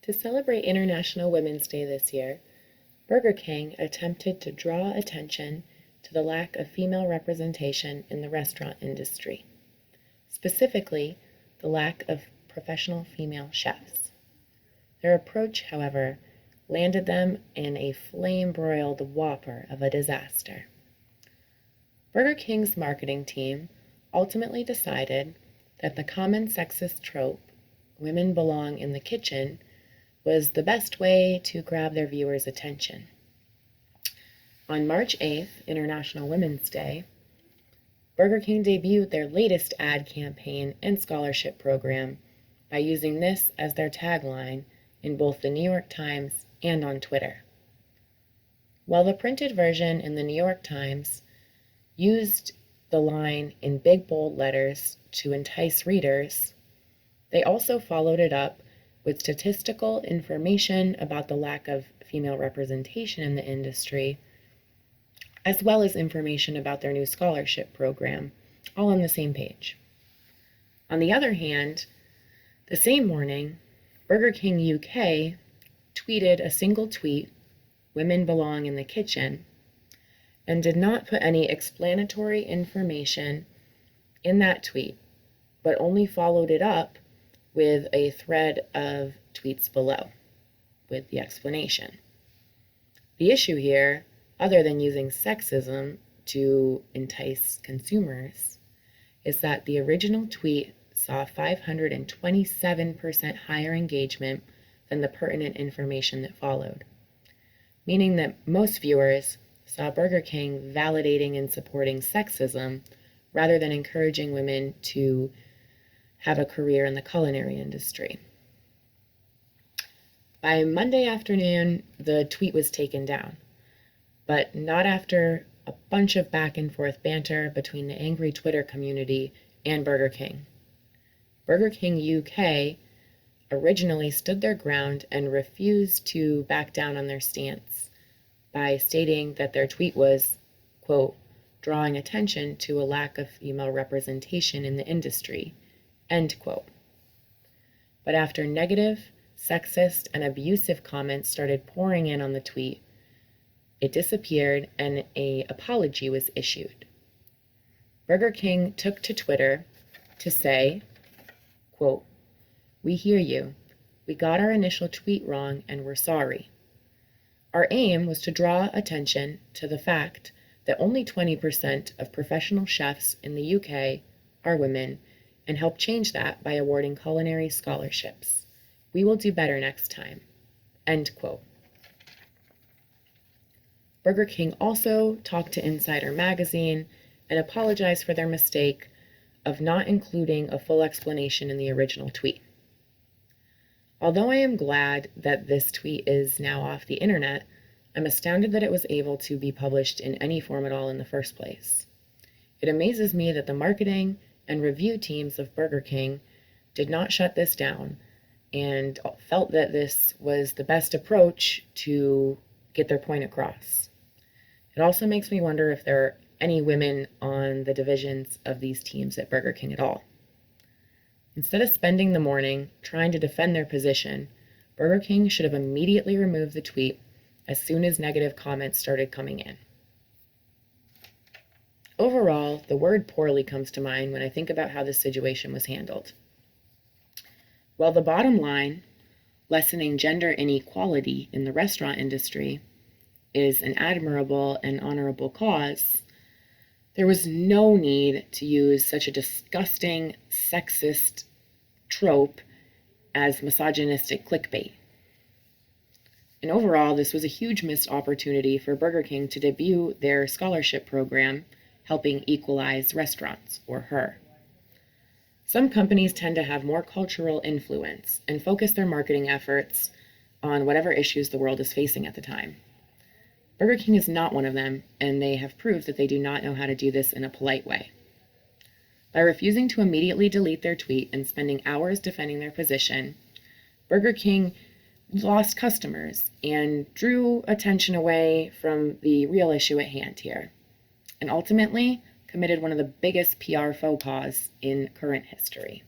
To celebrate International Women's Day this year, Burger King attempted to draw attention to the lack of female representation in the restaurant industry, specifically the lack of professional female chefs. Their approach, however, landed them in a flame-broiled whopper of a disaster. Burger King's marketing team ultimately decided that the common sexist trope, "women belong in the kitchen," was the best way to grab their viewers' attention. On March 8th, International Women's Day, Burger King debuted their latest ad campaign and scholarship program by using this as their tagline in both the New York Times and on Twitter. While the printed version in the New York Times used the line in big bold letters to entice readers, they also followed it up with statistical information about the lack of female representation in the industry, as well as information about their new scholarship program, all on the same page. On the other hand, the same morning, Burger King UK tweeted a single tweet, "Women belong in the kitchen," and did not put any explanatory information in that tweet, but only followed it up with a thread of tweets below with the explanation. The issue here, other than using sexism to entice consumers, is that the original tweet saw 527% higher engagement than the pertinent information that followed, meaning that most viewers saw Burger King validating and supporting sexism rather than encouraging women to have a career in the culinary industry. By Monday afternoon, the tweet was taken down, but not after a bunch of back and forth banter between the angry Twitter community and Burger King. Burger King UK originally stood their ground and refused to back down on their stance by stating that their tweet was, quote, "drawing attention to a lack of female representation in the industry," end quote. But after negative, sexist, and abusive comments started pouring in on the tweet, it disappeared and an apology was issued. Burger King took to Twitter to say, quote, "We hear you. We got our initial tweet wrong and we're sorry. Our aim was to draw attention to the fact that only 20% of professional chefs in the UK are women and help change that by awarding culinary scholarships. We will do better next time." End quote. Burger King also talked to Insider Magazine and apologized for their mistake of not including a full explanation in the original tweet. Although I am glad that this tweet is now off the internet, I'm astounded that it was able to be published in any form at all in the first place. It amazes me that the marketing and review teams of Burger King did not shut this down and felt that this was the best approach to get their point across. It also makes me wonder if there are any women on the divisions of these teams at Burger King at all. Instead of spending the morning trying to defend their position, Burger King should have immediately removed the tweet as soon as negative comments started coming in. Overall, the word poorly comes to mind when I think about how this situation was handled. While the bottom line, lessening gender inequality in the restaurant industry, is an admirable and honorable cause, there was no need to use such a disgusting, sexist trope as misogynistic clickbait. And overall, this was a huge missed opportunity for Burger King to debut their scholarship program, helping equalize restaurants, or HER. Some companies tend to have more cultural influence and focus their marketing efforts on whatever issues the world is facing at the time. Burger King is not one of them, and they have proved that they do not know how to do this in a polite way. By refusing to immediately delete their tweet and spending hours defending their position, Burger King lost customers and drew attention away from the real issue at hand here, and ultimately committed one of the biggest PR faux pas in current history.